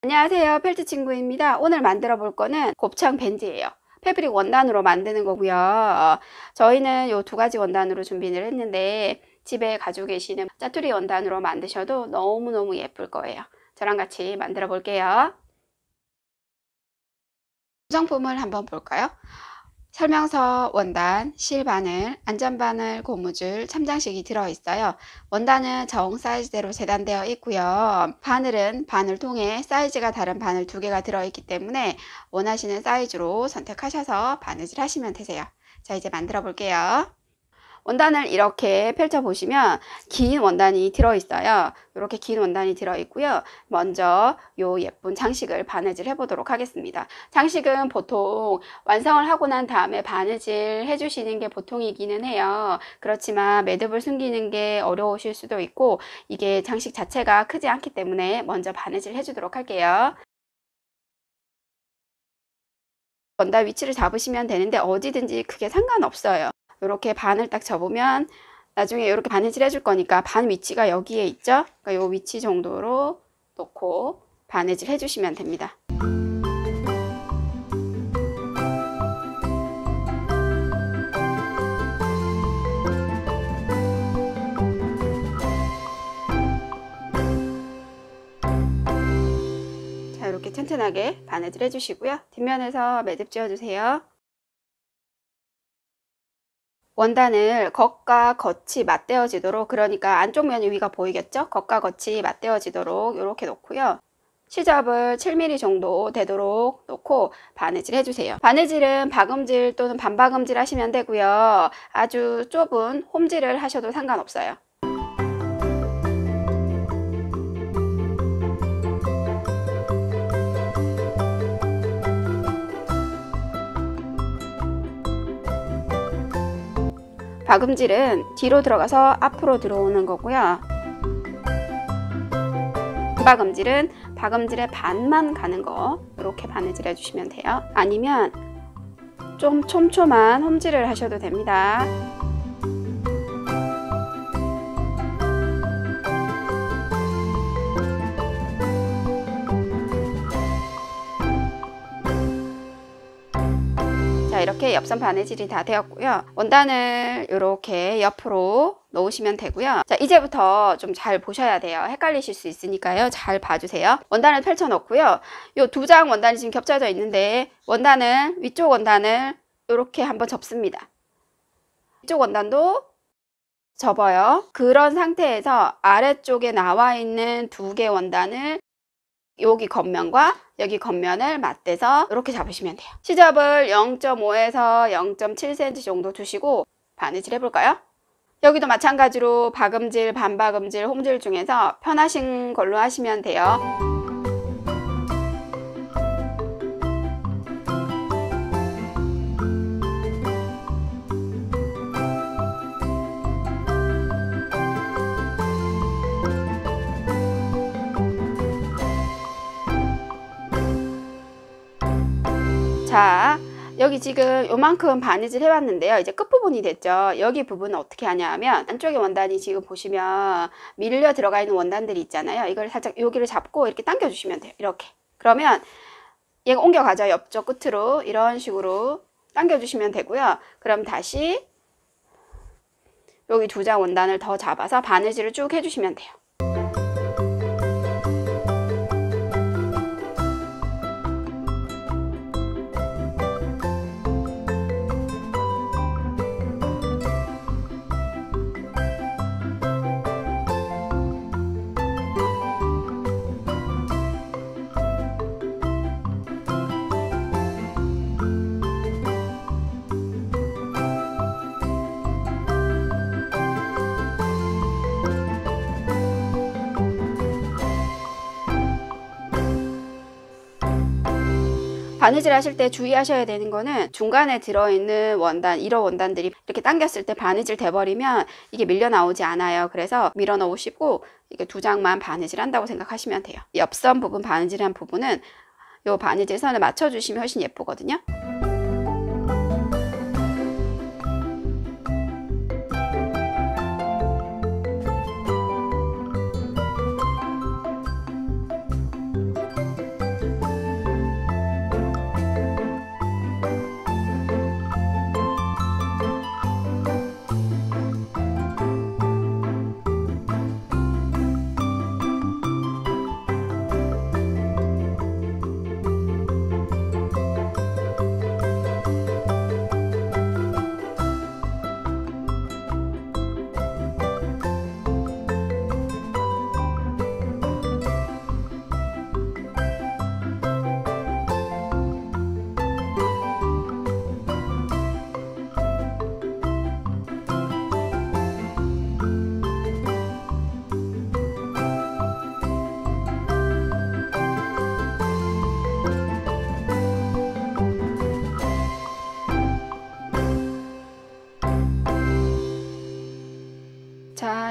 안녕하세요, 펠트 친구입니다. 오늘 만들어 볼 거는 곱창 밴드예요. 패브릭 원단으로 만드는 거고요. 저희는 요 두 가지 원단으로 준비를 했는데 집에 가지고 계시는 짜투리 원단으로 만드셔도 너무너무 예쁠 거예요. 저랑 같이 만들어 볼게요. 구성품을 한번 볼까요? 설명서, 원단, 실바늘, 안전바늘, 고무줄, 첨장식이 들어있어요. 원단은 정 사이즈대로 재단되어 있고요. 바늘은 바늘통에 사이즈가 다른 바늘 2개가 들어있기 때문에 원하시는 사이즈로 선택하셔서 바느질 하시면 되세요. 자, 이제 만들어 볼게요. 원단을 이렇게 펼쳐 보시면 긴 원단이 들어있어요. 이렇게 긴 원단이 들어있고요. 먼저 요 예쁜 장식을 바느질 해보도록 하겠습니다. 장식은 보통 완성을 하고 난 다음에 바느질 해주시는 게 보통이기는 해요. 그렇지만 매듭을 숨기는 게 어려우실 수도 있고 이게 장식 자체가 크지 않기 때문에 먼저 바느질 해주도록 할게요. 원단 위치를 잡으시면 되는데 어디든지 크게 상관없어요. 이렇게 반을 딱 접으면 나중에 이렇게 바느질 해줄 거니까 반 위치가 여기에 있죠. 그러니까 요 위치 정도로 놓고 바느질 해주시면 됩니다. 자, 이렇게 튼튼하게 바느질 해주시고요. 뒷면에서 매듭 지어주세요. 원단을 겉과 겉이 맞대어지도록, 그러니까 안쪽 면이 위가 보이겠죠? 겉과 겉이 맞대어지도록 이렇게 놓고요. 시접을 7mm 정도 되도록 놓고 바느질 해주세요. 바느질은 박음질 또는 반박음질 하시면 되고요. 아주 좁은 홈질을 하셔도 상관없어요. 박음질은 뒤로 들어가서 앞으로 들어오는 거고요. 반박음질은 박음질의 반만 가는 거, 이렇게 바느질 해주시면 돼요. 아니면 좀 촘촘한 홈질을 하셔도 됩니다. 자, 이렇게 옆선 바느질이 다 되었고요. 원단을 이렇게 옆으로 놓으시면 되고요. 자, 이제부터 좀 잘 보셔야 돼요. 헷갈리실 수 있으니까요. 잘 봐주세요. 원단을 펼쳐 놓고요. 요 2장 원단이 지금 겹쳐져 있는데 위쪽 원단을 이렇게 한번 접습니다. 위쪽 원단도 접어요. 그런 상태에서 아래쪽에 나와 있는 2개 원단을 여기 겉면과 여기 겉면을 맞대서 이렇게 잡으시면 돼요. 시접을 0.5에서 0.7cm 정도 두시고 바느질 해볼까요? 여기도 마찬가지로 박음질, 반박음질, 홈질 중에서 편하신 걸로 하시면 돼요. 자, 여기 지금 요만큼 바느질 해왔는데요. 이제 끝부분이 됐죠. 여기 부분은 어떻게 하냐 하면 안쪽에 원단이 지금 보시면 밀려 들어가 있는 원단들이 있잖아요. 이걸 살짝 여기를 잡고 이렇게 당겨 주시면 돼요. 이렇게. 그러면 얘가 옮겨가죠. 옆쪽 끝으로 이런 식으로 당겨 주시면 되고요. 그럼 다시 여기 2장 원단을 더 잡아서 바느질을 쭉 해주시면 돼요. 바느질 하실 때 주의하셔야 되는 거는 중간에 들어있는 원단, 이런 원단들이 이렇게 당겼을 때 바느질 돼버리면 이게 밀려 나오지 않아요. 그래서 밀어 넣으시고 이게 2장만 바느질 한다고 생각하시면 돼요. 옆선 부분 바느질한 부분은 요 바느질 선을 맞춰주시면 훨씬 예쁘거든요.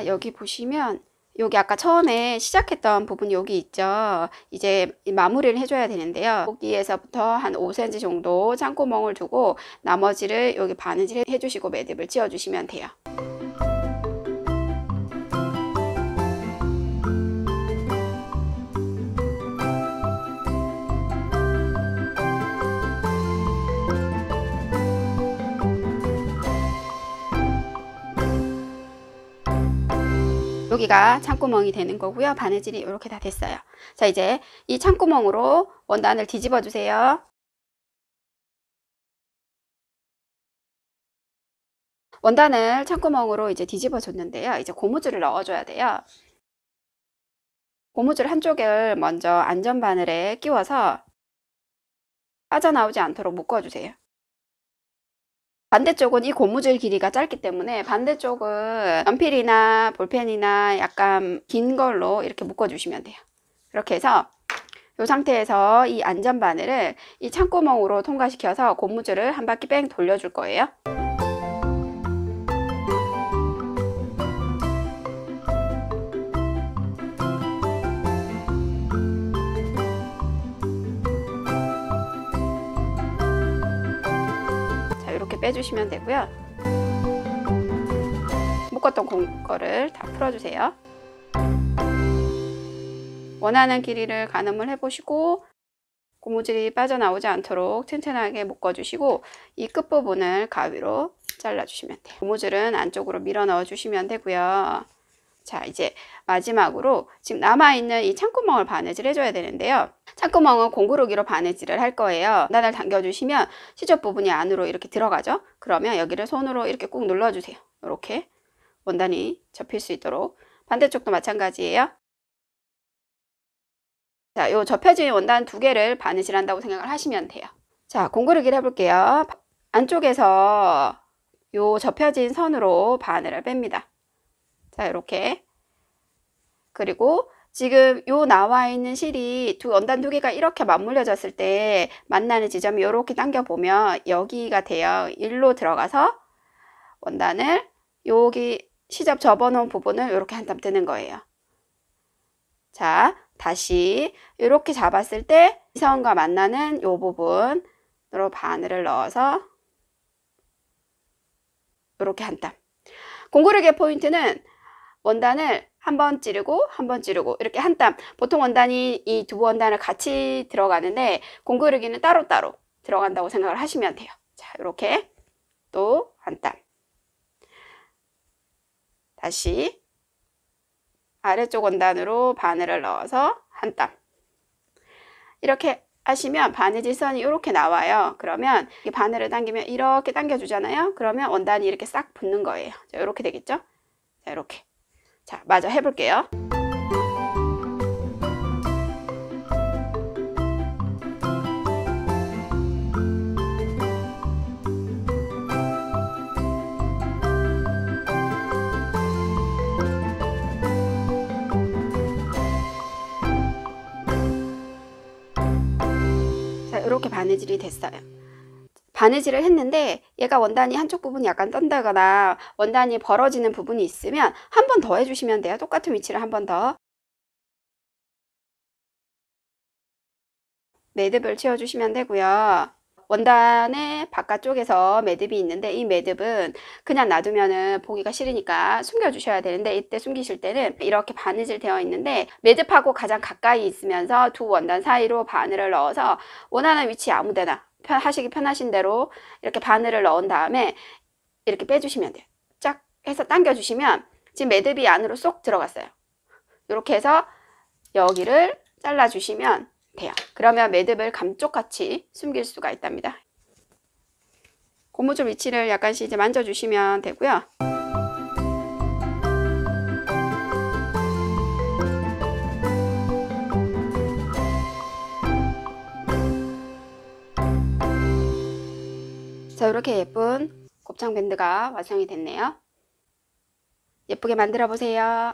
자, 여기 보시면 여기 아까 처음에 시작했던 부분이 여기 있죠. 이제 마무리를 해줘야 되는데요. 여기에서부터 한 5cm 정도 창구멍을 두고 나머지를 여기 바느질 해주시고 매듭을 지어주시면 돼요. 여기가 창구멍이 되는 거고요. 바느질이 이렇게 다 됐어요. 자, 이제 이 창구멍으로 원단을 뒤집어 주세요. 원단을 창구멍으로 이제 뒤집어 줬는데요. 이제 고무줄을 넣어 줘야 돼요. 고무줄 한쪽을 먼저 안전바늘에 끼워서 빠져나오지 않도록 묶어 주세요. 반대쪽은 이 고무줄 길이가 짧기 때문에 반대쪽은 연필이나 볼펜이나 약간 긴 걸로 이렇게 묶어 주시면 돼요. 이렇게 해서 이 상태에서 이 안전바늘을 이 창구멍으로 통과시켜서 고무줄을 한 바퀴 뺑 돌려줄 거예요. 이렇게 빼주시면 되고요. 묶었던 거를 다 풀어주세요. 원하는 길이를 가늠을 해보시고 고무줄이 빠져나오지 않도록 튼튼하게 묶어주시고 이 끝부분을 가위로 잘라주시면 돼요. 고무줄은 안쪽으로 밀어 넣어주시면 되고요. 자, 이제 마지막으로 지금 남아있는 이 창구멍을 바느질 해줘야 되는데요. 창구멍은 공구르기로 바느질을 할 거예요. 원단을 당겨주시면 시접 부분이 안으로 이렇게 들어가죠. 그러면 여기를 손으로 이렇게 꾹 눌러주세요. 이렇게 원단이 접힐 수 있도록. 반대쪽도 마찬가지예요. 자, 요 접혀진 원단 2개를 바느질 한다고 생각을 하시면 돼요. 자, 공구르기를 해볼게요. 안쪽에서 요 접혀진 선으로 바늘을 뺍니다. 자, 이렇게. 그리고 지금 요 나와 있는 실이 원단 2개가 이렇게 맞물려졌을 때 만나는 지점이 이렇게 당겨 보면 여기가 돼요. 일로 들어가서 원단을 여기 시접 접어 놓은 부분을 이렇게 한 땀 뜨는 거예요. 자, 다시 이렇게 잡았을 때 이 선과 만나는 요 부분으로 바늘을 넣어서 이렇게 한 땀. 공구르기의 포인트는 원단을 한 번 찌르고 한 번 찌르고 이렇게 한 땀. 보통 원단이 이 두 원단을 같이 들어가는데 공구르기는 따로따로 들어간다고 생각을 하시면 돼요. 자, 이렇게 또 한 땀. 다시 아래쪽 원단으로 바늘을 넣어서 한 땀. 이렇게 하시면 바느질 선이 이렇게 나와요. 그러면 이 바늘을 당기면 이렇게 당겨주잖아요. 그러면 원단이 이렇게 싹 붙는 거예요. 자, 이렇게 되겠죠? 자, 이렇게. 자, 마저 해볼게요. 자, 이렇게 바느질이 됐어요. 바느질을 했는데 얘가 원단이 한쪽 부분이 약간 떤다거나 원단이 벌어지는 부분이 있으면 한 번 더 해주시면 돼요. 똑같은 위치를 한 번 더. 매듭을 채워주시면 되고요. 원단의 바깥쪽에서 매듭이 있는데 이 매듭은 그냥 놔두면 보기가 싫으니까 숨겨주셔야 되는데 이때 숨기실 때는 이렇게 바느질 되어 있는데 매듭하고 가장 가까이 있으면서 두 원단 사이로 바늘을 넣어서 원하는 위치 아무데나 하시기 편하신 대로 이렇게 바늘을 넣은 다음에 이렇게 빼주시면 돼요. 쫙 해서 당겨주시면 지금 매듭이 안으로 쏙 들어갔어요. 이렇게 해서 여기를 잘라주시면 돼요. 그러면 매듭을 감쪽같이 숨길 수가 있답니다. 고무줄 위치를 약간씩 이제 만져주시면 되고요. 자, 이렇게 예쁜 곱창 밴드가 완성이 됐네요. 예쁘게 만들어 보세요.